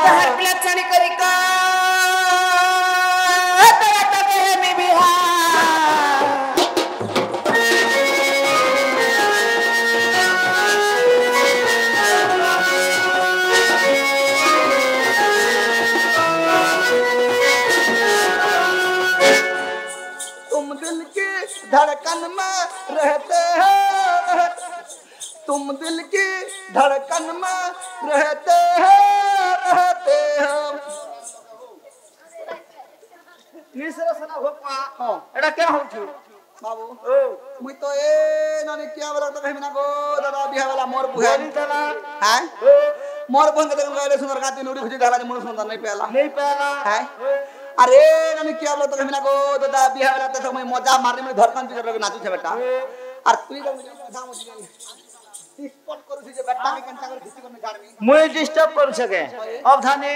तहर पिलचणी करी का तेरा तबे में बिहार तुम दिल की धड़कन में रहते हो तुम दिल की धड़कन में रहते हो निसरा सना भोपा हां एटा क्या होछु बाबू ओ मुई तो ए नानी क्या वाला तो कहिना गो दादा बिहा वाला मोर बुहा बोली दादा हैं मोर बन के देखन गले सुंदर गाती नुडी खुजी ढाला मुन सुंदर नहीं पहला हैं अरे नानी क्या वाला तो कहिना गो दादा बिहा वाला तो समय मजा मारने में धड़कन पिकर के नाचू छे बेटा और तू का मुझे दाम मुझे स्पॉट करू छी जे बेटा के कंचा कर खिसी करने जाड़मी मुई डिस्टर्ब कर सके अब धाने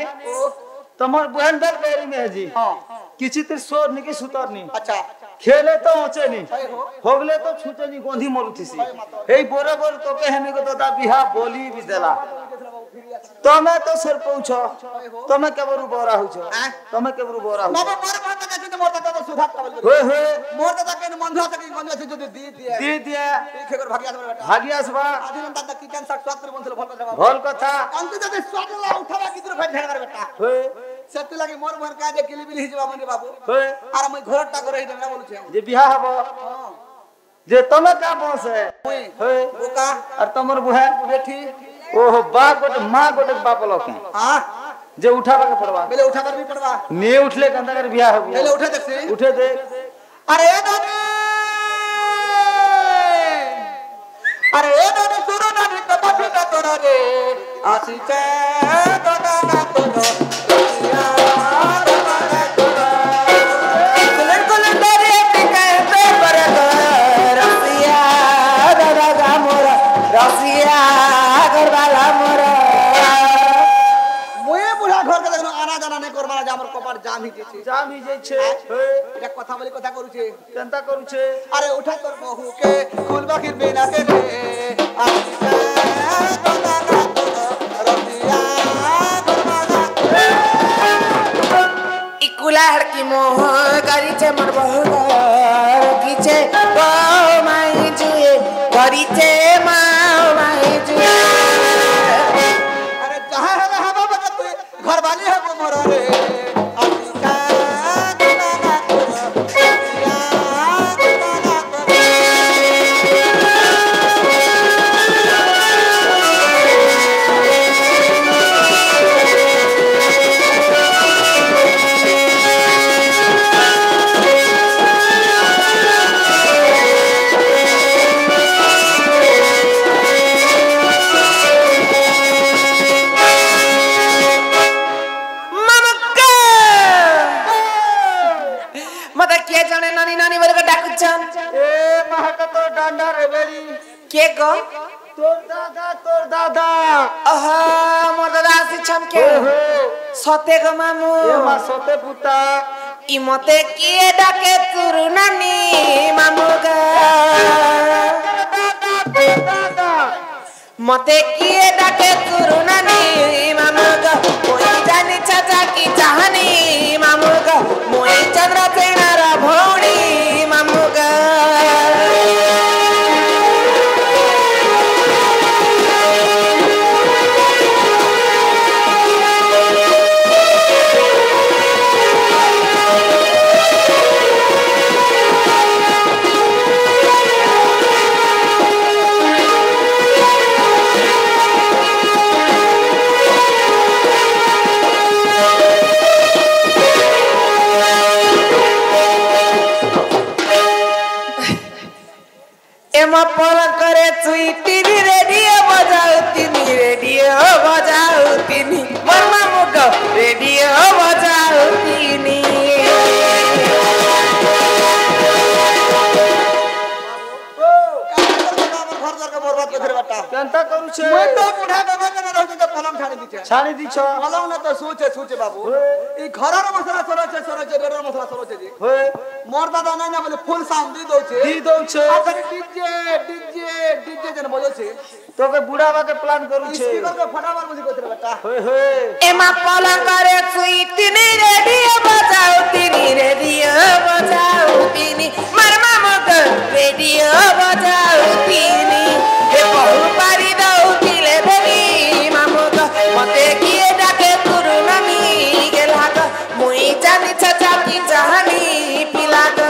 तमर बहन दर बेरी में जी हां किछि ते सोर नि के सुतर नि अच्छा खेले तो ओचे नि होगले तो छूटे नि गोंधी मरुथिसी हेई बराबर तो के हमें को दादा बिहा बोली भी देला तमे तो सर पहुंचो तमे केबरु बोरा होछो तमे केबरु बोरा हो बाबा मोर बात का चिंता मोर दादा तो सुधा कवल होए मोर दादा के मंझा तक गंजा से जो दी दिया खेकर भागिया बेटा भागियास बा आदिन दादा किचन साथ स्वाद बनसल भल जवाब भल कथा अंत जब स्वाद ला उठावा किधर फेट ढेर बेटा होए सेति लागे मोर मोर का जे किली बिली हिजवा मने बाबू होए आर मैं घर टा करे देना बोलु छे जे बिहा हबो जे तमे का बस है होए बोका और तमर बुहा बेठी ओहो बा गोटे मां गोटे बाप लोके हां जे उठावा के पड़वा पहले उठा कर भी पड़वा ने उठले कंदा कर बिहा हबो पहले उठे देख से उठे दे अरे दादी सुनो ना रे कपटी का तोरा रे आसी चे दादा ना तोरा जाम ही जे छे एटा कथा बोली कथा करू छे केनता करू छे अरे उठा तोर बहू के फूल बाखिर बिना के रे इकुला हड़की मोह करी छे मोर बहू की छे ओ माई जुए करी छे माई जुए अरे जहां है हवा बता तू घर वाली है वो मोर रे के गो तोर दादा आहा मोर दादा आसी छमके सते गो मामू ए मा सते पुता इ मते किए डाके तुरु नानी मामू गा दादा मते किए डाके तुरु नानी मामू गा कोई जानी चाचा की चाहनी मामू गा मोई चंद्र सेनारा भौणी मामू गा एमा पर करे चुई टीवी रेडियो बजाऊ तिनी मरमा मुग रेडियो बजाऊ तिनी घर द्वार के बर्बाद कर दे बेटा केनता करू छे मैं तो बुढ़ा बाबा के ना रहते तो पलम छाड़ी दीछे छाड़ी दी छ पलम ना तो सोचे बाबू ई घरर मसला सरोचे डर मसला सरोचे जी होय मोर दादा ना बोले फुल साउंड दी दो छे अच्छा डीजे जन बजो छे तो के बुढ़ा बा के प्लान करू छे स्पीकर के फटाफट मुझे कहते बेटा होय होय एमा पलंग करे सुई तिनी रेडियो बजाओ तिनी मरमा मग रेडियो बजाओ तिनी हे बहु पारी दौ तिले भेली मामुग मते किए डाके तुरु नमी गेला ग मुई जानी छचा की जहानी पिला ग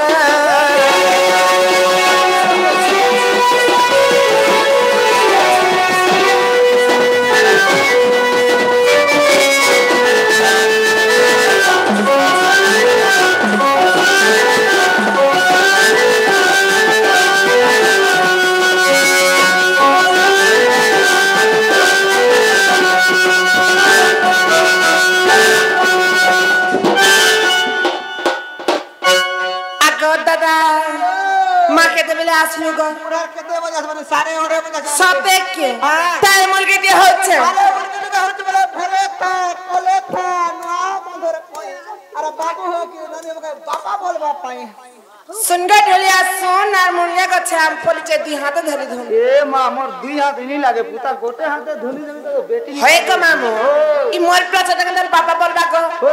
আসলু গো পুরা কেতে বাজে মানে 9:30 বাজে সব দেখ কে তাই মুলকে দিয়ে হচ্ছে আরে মুলকে দিয়ে হচ্ছে বলে ফেরে তা কোলে তা না বন্ধরে কই আরে বাবু হো কি নানি বাবা বলবা পাই सुनगा ढोलिया सुन और मुनिया को छाम परिचय दुई हाथ धरी धुन ए मां मोर दुई हाथ नहीं लागे पुता गोटे हाथ धुनी धुनी तो बेटी होय क मामू ई मोर प्लस तक पापा बोलबा को हो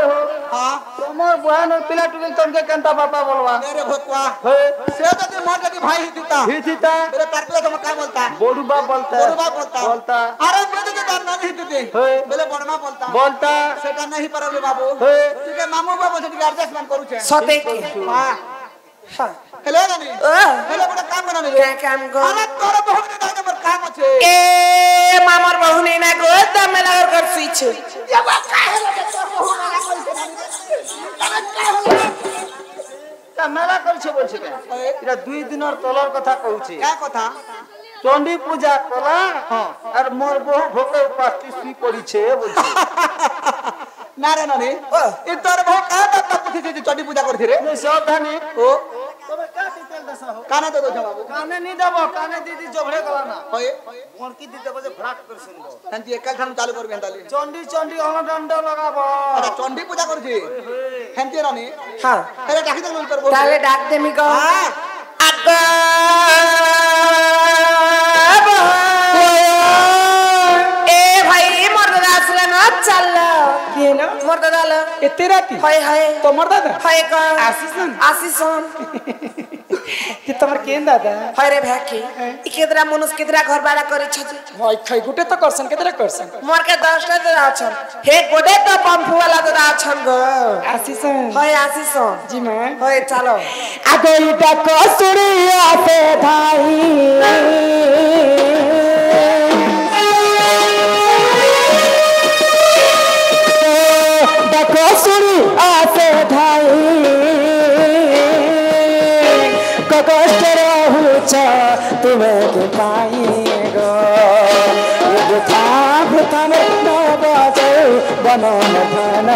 हां तोमर बहन पिला टुकिल तन के कंता पापा बोलवा मेरे भक्वा हो से तो मोर जदी भाई हिता मेरे तारकला तुम क्या बोलता बोडू बाप बोलता बोलता अरे मैं तो तार ना हितते बोले बड़मा बोलता सेटा नहीं परले बाबू ठीक है मामू बाबू से एडजस्टमेंट करू छे सते के हां हेलो नानी हेलो बड़ा काम बना नहीं क्या काम को अरे तोरा बहुत दादा पर काम আছে ए मामर बहु ने ना गो दम में लगा कर स्विच ये बात का है तोर बहु ना कइसे ता मेला करछे बोलछे के इरा 2 दिनर तलर कथा कहूची क्या कथा चंडी पूजा कला हां और मोर बहु भोके उपस्थित सुई पड़ी छे बोलछे नारे नानी ई तोर बहु का बात पूछी छे चंडी पूजा करथि रे नहीं सावधानी ओ तबे का डिटेल दसा हो काने तो दो बाबू काने नहीं देबो काने दीदी जोगड़े कला ना होय मोर की दी देबो जे फराक कर सुनबो तंती एकल ठाम चालू करबे हंताली चंडी अन डंड लगाबो अरे चंडी पूजा करथि हेंती रानी हां अरे डाकी दे कर बोल ताले डाक दे मी को हां अग ए भाई मर्द असला ना चल के ना मर्द दाल एते राती हाय हाय तो मर दादा हाय का आशीषन कि तमर केन दादा हाय रे भाकी ई केदरा मनुष्य केदरा घर बाड़ा करे छथि भाई खै गुटे तो करसन केदरा करसन मोर के 10 टा दादा छन हे गोडे तो पंपू वाला दादा छन गो आशीषन हाय आशीषन जी मां हाय चलो आगे इटा कसुरिया पे धाई कसुरी आसे धाई कष्ट रहू छ तुम्हें के पाएगो ये था भूतन न बजे बनन धन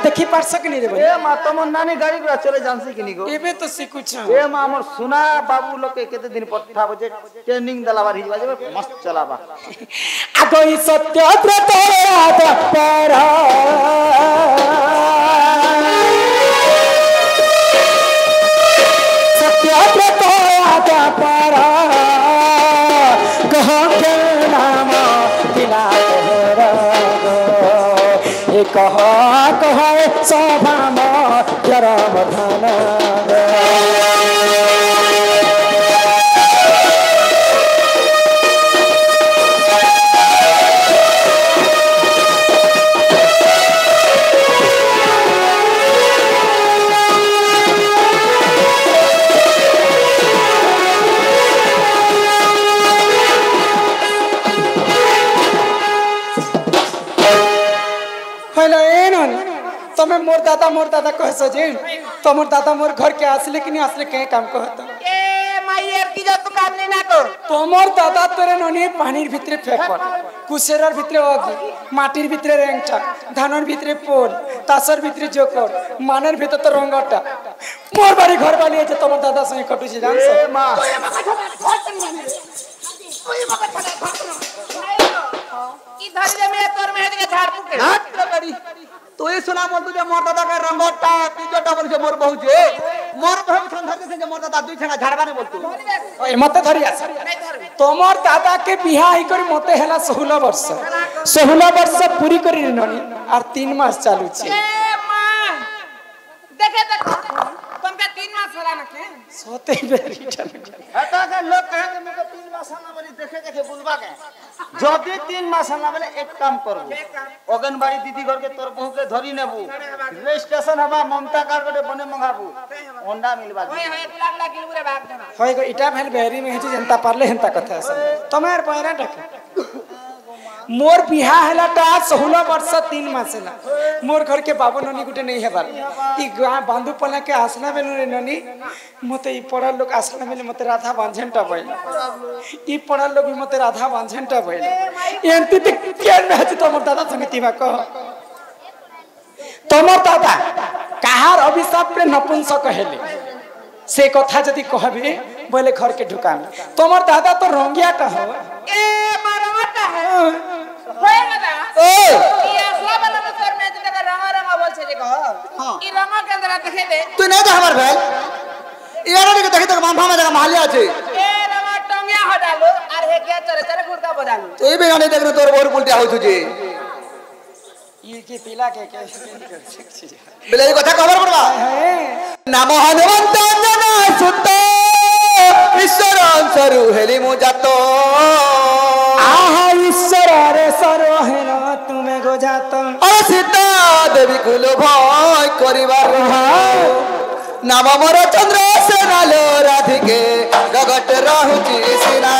देखि पार सकनी रे ए मा तमन नानी गाड़ी गुड़ा चले जानसी किनी गो एबे तो सिखु छ ए मा हमर सुना बाबू लोग के केते दिन पठा बजे ट्रेनिंग दलावा हिजवा जे मस्त चलाबा आगो ई सत्य प्रतोरात पर सत्य प्रतोरात पर कह के नाम दिला रे कह सभा में जरम धन হইলো এ ননি তুমি মোর দাদা কহছ যে তোমার দাদা মোর ঘর কে আসলে কি আসলে কে কাম কহত এ মাইয়ের কি যত কাম নেই না তো তোমার দাদা তোরে ননি পানির ভিতরে ফেকর কুসেরার ভিতরে অগি মাটির ভিতরে রেংটা ধানের ভিতরে পোল তাসর ভিতরে জোকর মানের ভিতরে তো রঙ্গটা মোর বাড়ি ঘর বানিয়েছে তোমার দাদার সঙ্গে কটুছি জানছ মা কি ধরি দে মেয়ে তোর মেয়ে দিকে ঝাড় ফুকে তুই শোনা বলতো যে মোর দাদা কে রঙ্গটা পিজটা বলছে মোর বহু যে মোর বহু সন্ধান যে মোর দাদা দুই ছেঁড়া ঝাড়বানে বলতো ওই মতে ধরি আস তোমার দাদা কে বিহা হই করি মতে হেলা 16 বর্ষ পুরি করি ননি আর 3 মাস চালুছে এ মা দেখে দেখো तुमके 3 मास होला ना के सोते बेरीटा এটা কে লোক কহে যে মকে 3 মাস না বলি দেখে দেখে বলবা কে যদি 3 মাস না বলে এক কাম করব অগনবাড়ি দিদি ঘর কে তোর বহু কে ধরি নেবু রেজিস্ট্রেশন হবা মমতা কার্ড করে বনে मंगाबू अंडा मिलबा होय होय लागला किलुरे भाग देना होय गो इटा भेल बेरी में हेची जनता पारले हेंता कथा असन तमेर पैरा टके मोर बिहा हेलाटा 16 वर्ष 3 मास ना मोर घर के बाबू ननी गुटे नहीं हेबार ई गां बांधु पला के आसना बेनु रे ननी मते ई पड़ा लोग आसना बेले मते राधा बांझेंटा भइल ई पड़ा लोग मते राधा बांझेंटा भइल एंती ते केन में हति तमर दादा संगे तिबा कह तमर दादा काहार अभिशाप पे नपुंसक हेले से कथा जदी कहबे बोले घर के ढुकान तमर दादा तो रंगियाटा हो ए मारवाटा है होय ना ओ ई असला वाला में तोर में दिने रंगा रंगा बोल छे देखो ई रंगा के अंदर देखे दे তুই নাই তো আমার ভাই ইয়ারা দিকে দেখে তো মামা জায়গা মাহালি আছে ए रंगा टंगिया हटालो और हे के चरे चरे गुरका बजालो তুই বেগানে দেখলে তোর বহুত উল্টা হইছো যে ई के पिला के বেলে এই কথা খবর পড়বা নাম হনুমন্ত জনা সুত ঈশ্বর সরু হেলি মু জাত आहा ईश्वर रे सरोहन तुमे गोजात সীতা দেবী কুল ভয় করিবার নাম মর চন্দ্র সেনালো রাধিকে জগত রহুচি সিনা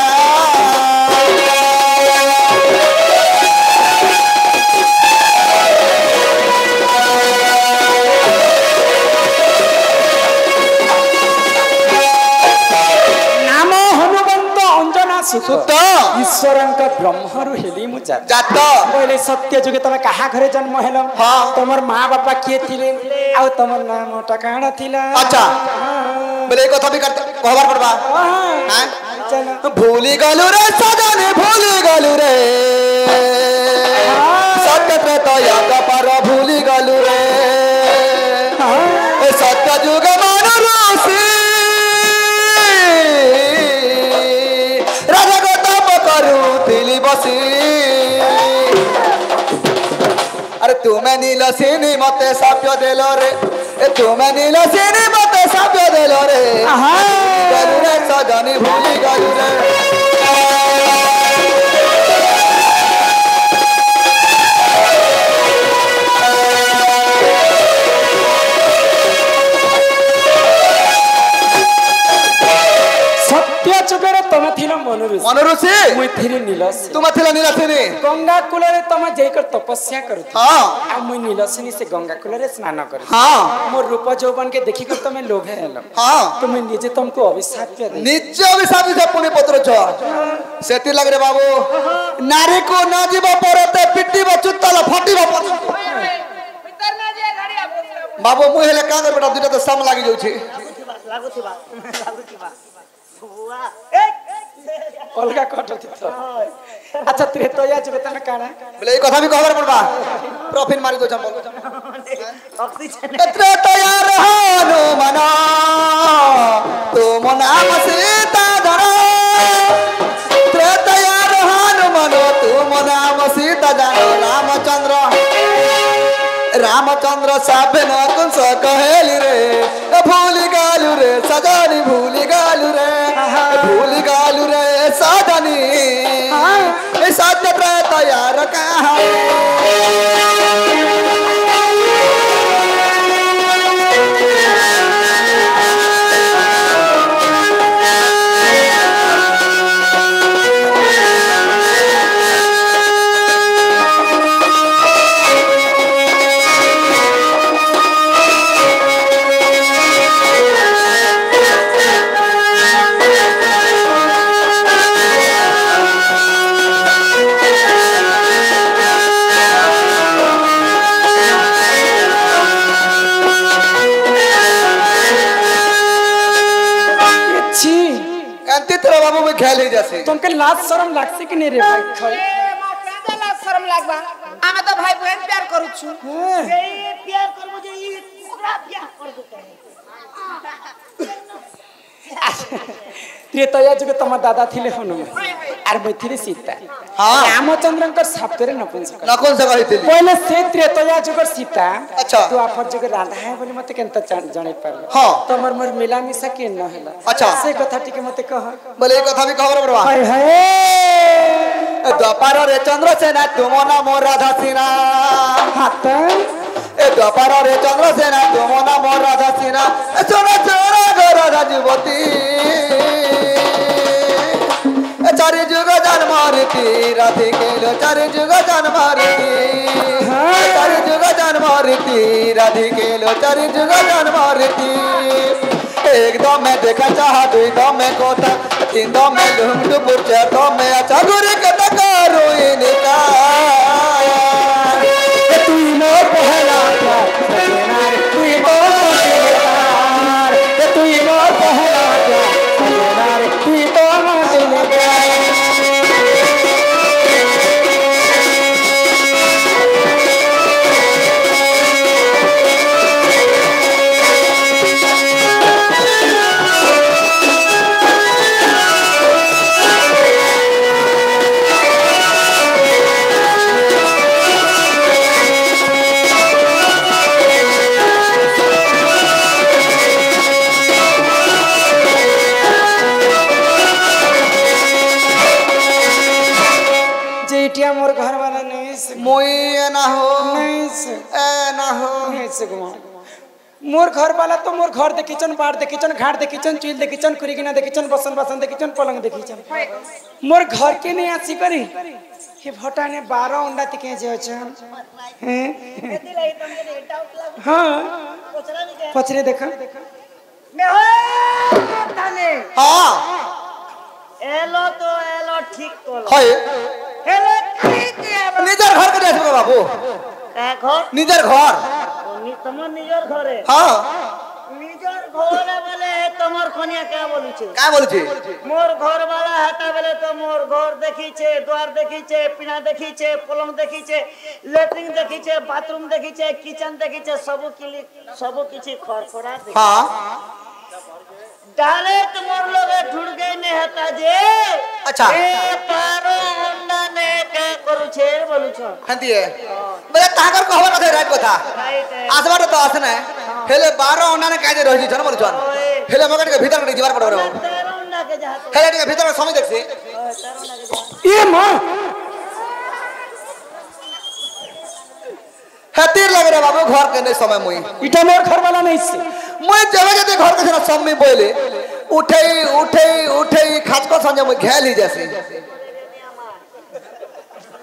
नाम हनुमंत अंजना सुत সুত ईश्वरंका ब्रह्मरु हेली मु जात জাত बोले सत्य जुगे तमे कहा घरे जन्म हेलो हाँ। तमर माँ बापा किए थिले आ तमर नाम टकाणा थिला अच्छा বেলে এই কথা বি খবর পড়বা হ্যাঁ चलो ভুলি গলু রে সজনে ভুলি গলু রে সত্য তয়াগ পর ভুলি গলু রে এ সত্য যুগ মান রসি রাজা গতপ করু দিলি বসি আরে তুমি নীল সিনি মতে সাপ্য দেল রে এ তুমি নীল সিনি মতে সাপ্য দেল রে গলু রে সজনে ভুলি গলু রে सत्य जुगे तमे थिलो मनुरुष মনোরসি मुई थिरी नीलस তোমার ছিল নীলাসিনী गंगा कूलरे तमे जैकर तपस्या करू হ্যাঁ आ मुई नीलसिनी से गंगा कूलरे स्नान करू হ্যাঁ मोर रूप যৌবন के देखी कर तमे लोभे हेलो হ্যাঁ তুমি নিজে तुमको अभिशाप दे নিজ অভিশাপিত পুনি পত্র ছ সেতি লাগরে বাবু নারী কো না জীব পরতে পিটিব চুত্তল ফাটিব भीतर में जे गाड़िया बोल বাবু মুই হেলে কাঁ বেটা দুইটা তো সাম লাগি যাଉଛି अलगा कटो तो अच्छा त्रेतया जब तमे काना বলে এই কথা বি খবর পড়বা প্রফিন মারি দো চম্বল এত্রে তয়ার হনুমান তুম নাম সীতা ধর এত্রে তয়ার হনুমান তুম নাম সীতা জানো রামচন্দ্র रामचंद्र साबे न कुंस कहेली रे भूली गालू रे सजनी भूली गालू रे भूली गालू रे सजनी ए सत्य तैयार कहा खेल ही जैसे तुमके लाज शरम लागसे कि नहीं रे भाई खई माते ला शरम लागबा आमे तो भाई बहन प्यार करू छु ये प्यार करबो जे ई ओकरा प्यार कर देते त्रेतया जुग तम दादा थिले हनुमान आर बैथिले सीता हाँ। रामचंद्रंकर साप्तरे नपुंसक ना कौन सा कही थी पहले से त्रेतया जुग सीता अच्छा। तो आफर जुग राधा है बोले मते केनता जाने पारले हाँ। तमर मोर मिला मिसा के न होला अच्छा। से कथा टिके मते कह बोले एक कथा भी खबर बड़वा हाय हाय द्वापर रे चंद्रसेना तुम नाम राधा सिन्हा हाथ ए द्वापर रे चंद्रसेना तुम नाम राधा सिन्हा सोना सोना गो राधा जुवती चारि जुग जन्म रीति राधे केलो चारि जुग जन्म रीति चारि जुग जन्म रीति राधे केलो चारि जुग जन्म रीति एक दम में देखा चाह दुई दम में कोता तीन दम में लुंग डुबुर चार दम में अच्छा गुरे कता करो इनका तू मोर पहला प्यार सजना रे तू मोर पहला प्यार सजना रे तू तो दिल गया जेठिया मोर घर वाला नहीं से मुई ना हो नहीं से ए ना हो नहीं से गुमा मोर घर वाला तो मोर घर दे किचन बाहर दे किचन घाट दे किचन चुइल दे किचन कुरीगिना दे किचन बसन बसन दे किचन पलंग दे किचन मोर घर के नहीं आसी करी हे भटा ने 12 अंडा तिके जे छन हैं दिलाई तुमके हेटा उतला हां पोचरा नहीं के पछरे देखा मैं हो थाने हाँ एलो तो एलो ठीक कोलो है हेलो ठीक है निजर घर के देख बाबू का घर निजर घर तमर निजर घरे हाँ निजर घरे बोले तमर कन्या क्या बोलू छे क्या बोल छी मोर घर वाला हटा बेले तो मोर घर देखी छे द्वार देखी छे पीना देखी छे पलंग देखी छे लेट्रिन देखी छे बाथरूम देखी छे किचन देखी छे सब किछि खरखरा देखी हाँ डायरेक्ट मोर लोग ढूंढ गए ने हता जे अच्छा। ए पारो होंडा ने के करू छे बोलू छ हंती है बोले ताकर को खबर कथे रात कथा राइट है आसबार तो आसना है हेले 12 ओना ने काजे रही छन बोल छन हेले मगन के भीतर के जीवार पड़ो तेरो होंडा के जहा तो हेले के भीतर समय देखसी तेरो होंडा के जहा ये मां हतीर लग रे बाबू घर के ने समय मुई इटा मोर घर वाला नहीं से मुई जबे जते घर के ना सब में बोले उठे खास को संजय मुई घेल ही जैसे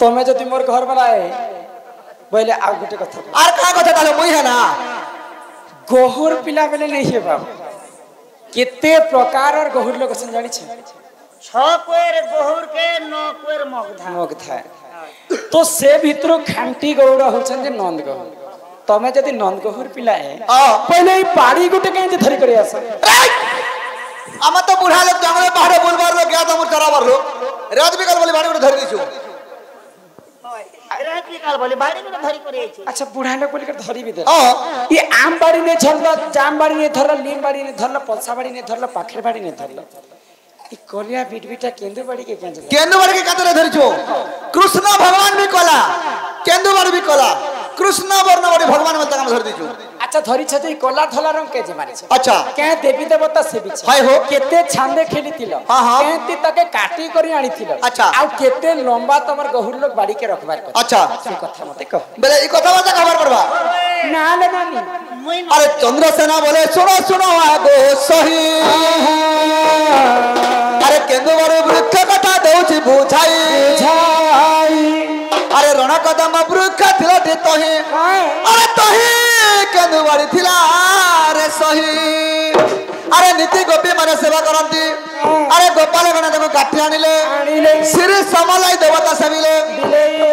तो मैं जति मोर घर वाला है बोले आ गुटे कथा आर का कथा ताले मुई है ना गोहुर पिला बेले नहीं है बाबू कितने प्रकार और गोहुर लोग सन जानी छे 6 कोएर गोहुर के 9 कोएर मगधा मग था तो से भितरो खांटी गौड़ होछन जे नंद गौड़ तमे जति नंद गौड़ पिला है पहले ई पाड़ी गुटे कहीं धरी करे आसा आमा तो बुढ़ा लोग जंगल पहाड़े बुलबार लोग गया तो मुर चरावर लोग रात बिकल बोली बाड़ी में धर दिछु रात निकाल बोले बाड़ी में धरी करे छै अच्छा बुढ़ा लोग बोल कर धरी भी दे हां ये आम बाड़ी ने झरला जाम बाड़ी ने धरला लीम बाड़ी ने धरला पलसा बाड़ी ने धरला पाखर बाड़ी ने धरला ई कोलिया बिटबिटा केंदु बाड़ी के केंजला केंदु बाड़ी के कातरे धरिछु कृष्ण भगवान भी कला केंदु बाड़ी भी कला कृष्ण वर्ण बाड़ी भगवान में तक धर दिछु अच्छा धरी छते कोला धला रंग के जे मारी छे अच्छा के देवी देवता से भी हाय हो केते छांदे खेली तिलो हाँ, हाँ। केते तके काटी करी आनी तिलो अच्छा। आ केते लंबा तमर गहुर लोग बाड़ी के रखबार को अच्छा से कथा मते कह बोले ई कथा बात खबर पड़वा ना ले नानी मुई अरे चंद्रसेना बोले सुनो सुनो आगो सही अरे केंदु बाड़ी वृक्ष कथा देउछि बुझाई झाई अरे रण कदम वृक्ष थिला दे तही अरे तही केंदु बाड़ी थिला रे सही अरे नीति गोपी माने सेवा करंती अरे गोपाल गण देखो काठी आनिले आनिले श्री समलाई देवता सेविले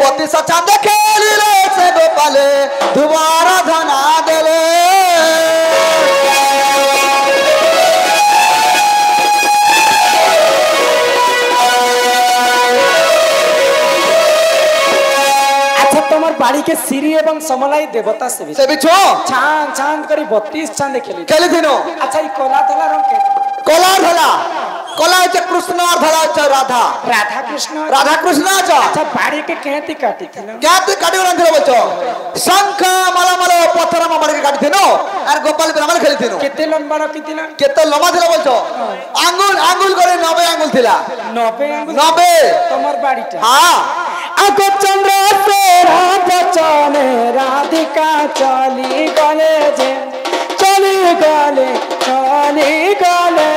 पति सचा देखेलिले से गोपाले दुबारा धना देले बाड़ी के सिरी एवं समलाई देवता से भी से बिछो छान छान करी 32 चांद खेली खेली थिनो अच्छा ये कोला धला रंग के कला धला कला है कृष्ण और धला है राधा राधा कृष्ण राधा कृष्ण अच्छा अच्छा बाड़ी के कहती काटी थी ना क्या तू काटी वाला थे बच्चो शंख माला माला पत्थर में मार के काटी थिनो और गोपाल ब्राह्मण खेली थिनो कितने लंबा रो कितना केते लंबा थिला बच्चो आंगुल आंगुल करे 90 आंगुल थिला 90 अंगुल 90 तुम्हार बाड़ी टा हां आगो चंद्र से राधा चले राधिका चली गले जे चली गले चली गले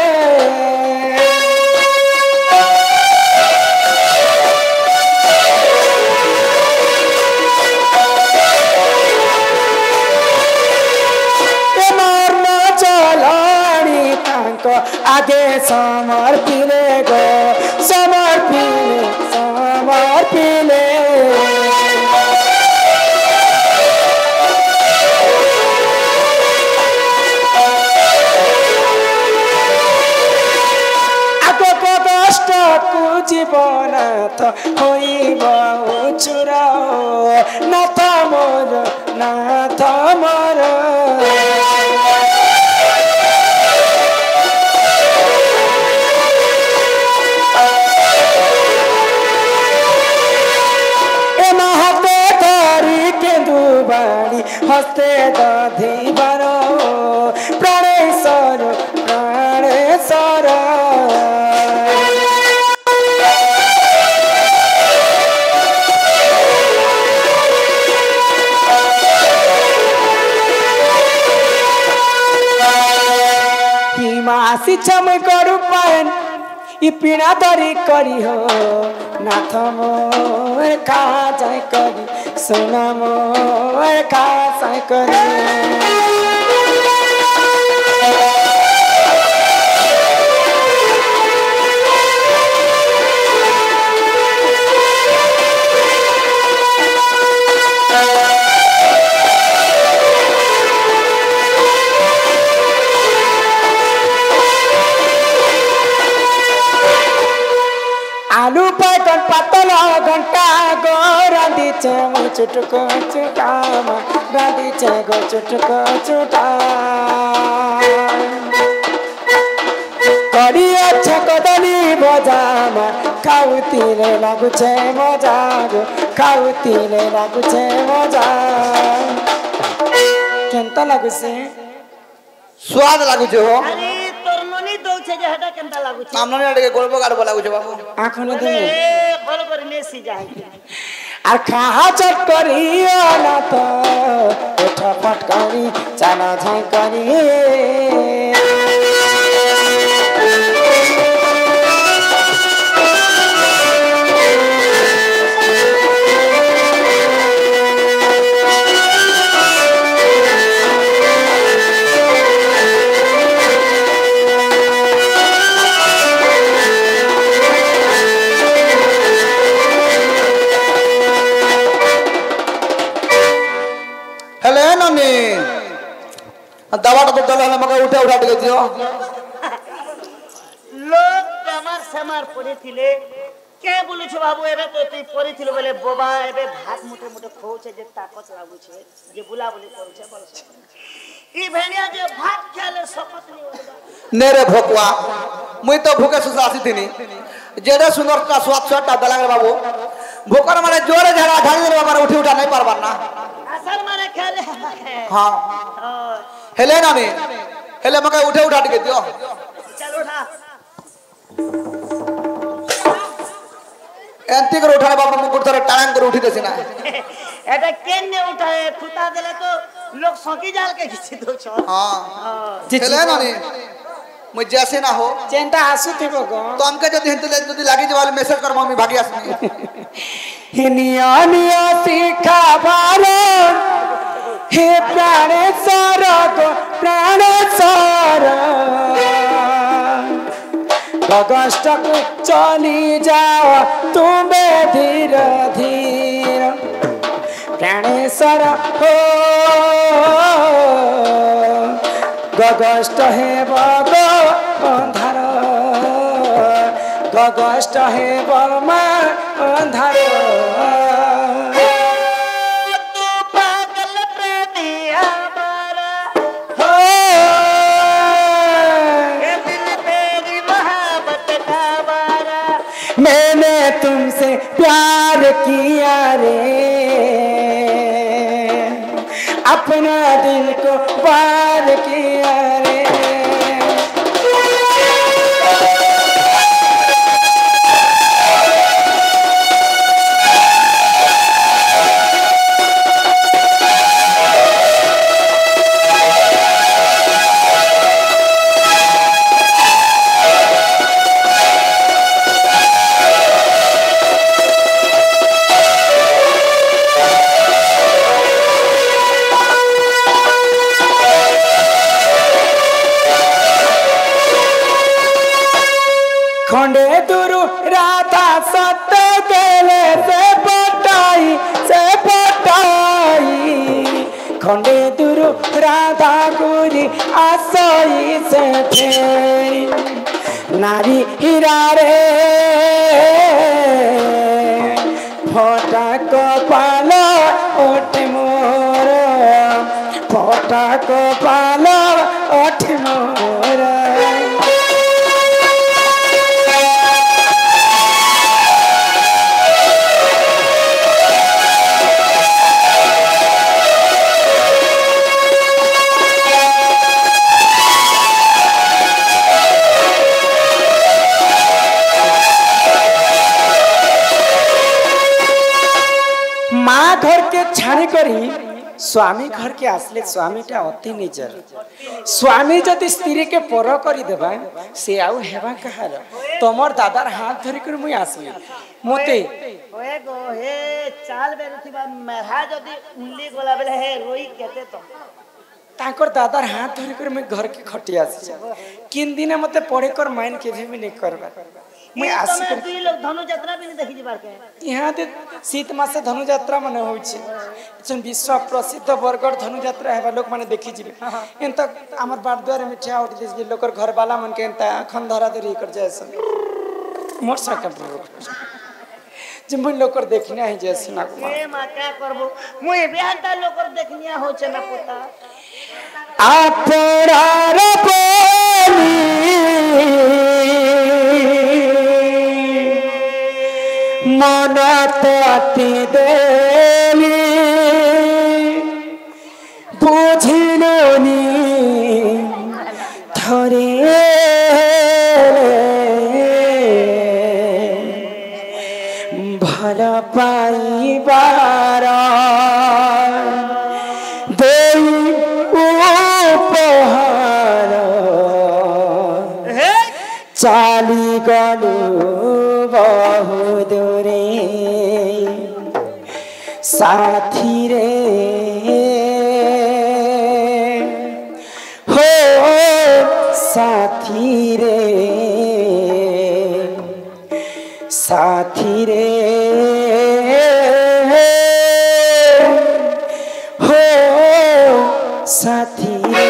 आगे समर्पिले गो समर्पिले समर्पिले आगो कष्ट को जीवन तो होइब उचुर नाथ मोर नाथ मोर हस्ते दधी बरो प्राणेश्वर प्राणेश्वर हिमासी छम करू पायन ई पीड़ा दरी करी हो नाथ मोर खा जाय करी सोना मोर खा जाय करी आलू पैकन पतला घंटा गो रांधी छे मो चुटको चुटामा रांधी छे गो चुटको चुटा कड़ी अच्छा कदली बजामा खाउतीले लागु छे मजा गो खाउतीले लागु छे मजा केनता लागु छे स्वाद लागु छे हो अरे तोर ननी दौ छे जे हटा केनता लागु छे सामने आडे गोलबो गाडबो लागु छे बाबू आँखों ने दे ए भल कर नेसी जाय আর খাহা চট করি না তো ওঠা ফট করি চানা ঝাই করি दवाटा तो चल मगे उठा उठा के दियो लोग बेमार सेमार पड़ी थिले के बोलु छ बाबू एबे तो तू पड़ी थिले बोले बोबा एबे भात मुठे मुठे खौ छे जे ताकत लागु छे जे बुला बुली करू छे बोल छे ई भेनिया जे भात खाले सकत नहीं होबा नेरे भोकवा मुई तो भूखे सुसा आसी थिनी जेडे सुंदर का स्वाद छटा दलांग बाबू भोकर माने जोरे झड़ा ढाली रे बाबा उठी उठा नहीं पारबा ना असल माने खाले हां हेले ना ने हेले मगे उठे उठा के दियो चल उठा एंती कर उठाने बाबा मुकुट थरे टांग कर उठी देसी ना एटा केने उठाए खुता देले तो लोग सकी जाल के खिची दो छ हां हेले ना ने मुझ जैसे ना हो चेंटा आसु थिबो गो तो हमके जदी हिंतले जदी लागी जवाल मैसेज कर मम्मी भागी आसनी हिनिया निया सिखा बारो हे प्राणेश्वर गो प्राणेश्वर गगष्टक चली जाओ तुम्बे धीर धीर प्राणेश्वर हो गगष्ट हे बग अंधार गगष्ट हे बर्मा अंधार मैंने तुमसे प्यार किया रे, अपना दिल को पार किया रे। खंडे दुरु राधा सत्य गेले से पटाई खंडे दुरु राधा गुरी आसई से फेरी नारी हीरा रे फोटा कपाल ओठ मोर फोटा कपाल ओठ मोर माँ घर के छाणी करी स्वामी घर के आसले स्वामी टा अति निजर स्वामी जदि स्त्री के पर करी देबा से आउ हेबा कहार तमर दादार हाथ धरि कर मुई आसली मोते ओए गो हे चाल बेरुथिबा मेहा जदि उंगली गोला बेले हे रोई केते तो ताकर दादार हाथ धरि कर मैं घर के खटी आसी किन दिन मते पढ़े कर माइन के भी नहीं करबा मैं आसी कर दुई लोग धनु यात्रा भी नहीं देखि जिबार के यहाँ दे शीत मासे धनु यात्रा माने होई छै जन विश्व प्रसिद्ध बरगढ़ धनु यात्रा हेबा लोक माने देखि जिबे एंत हमर बाट द्वार में ठिया उठ देस लोकर घर वाला मन के एंत अखन धरा धरी कर जैसन मोर सके जे मुई लोकर देखने है जैसे ना ए मा क्या करबो मुई बेहता लोकर देखनिया हो छ ना पोता आपरार बोली मन ताती देली बुझिलोनी थरे भल पाइबार देई उपहार चाली गलु बहु दूरे साथी रे हो साथी रे साथी रे हो साथी रे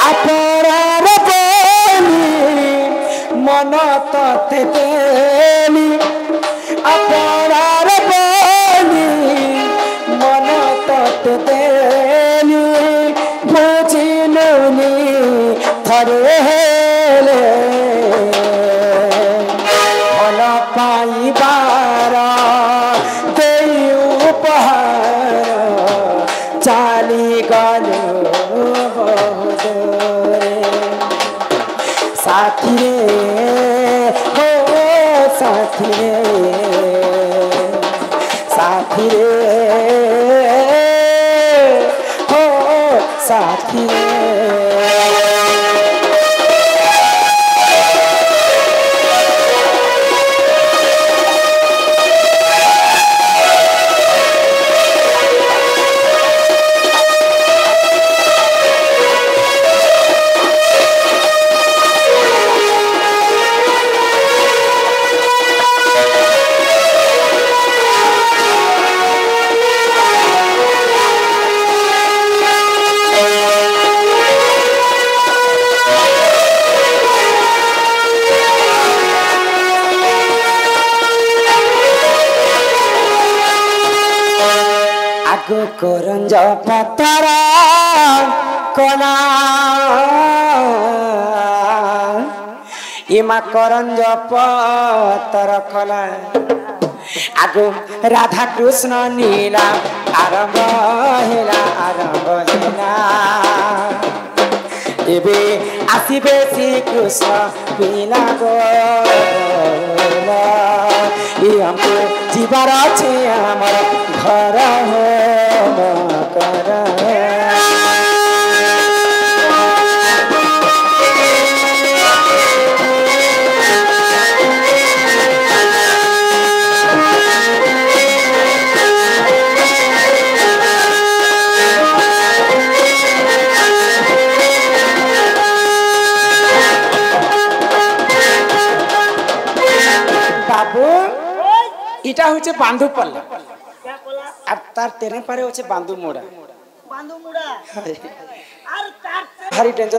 अपरार बोली मन तते देली अपरार बोली मन तते देली बुझिलोनी थरे हेले भल पाइबार देई उपहार चाली गलु बहुत रे साथी रे हो साथी रे साथी रे हो साथी रे आगो करंज पतरा কনা ইমা করঞ্জ পতর কলা আগু রাধা কৃষ্ণ নীলা আরম্ভ হেলা এবে আসিবে শ্রীকৃষ্ণ পিলা গো আমকে জীবার আছে আমার ঘর কর এটা হচ্ছে বান্ধু পাল্লা আর তার তেরে পারে হচ্ছে বান্ধু মোড়া আর তার ভারী ডেঞ্জার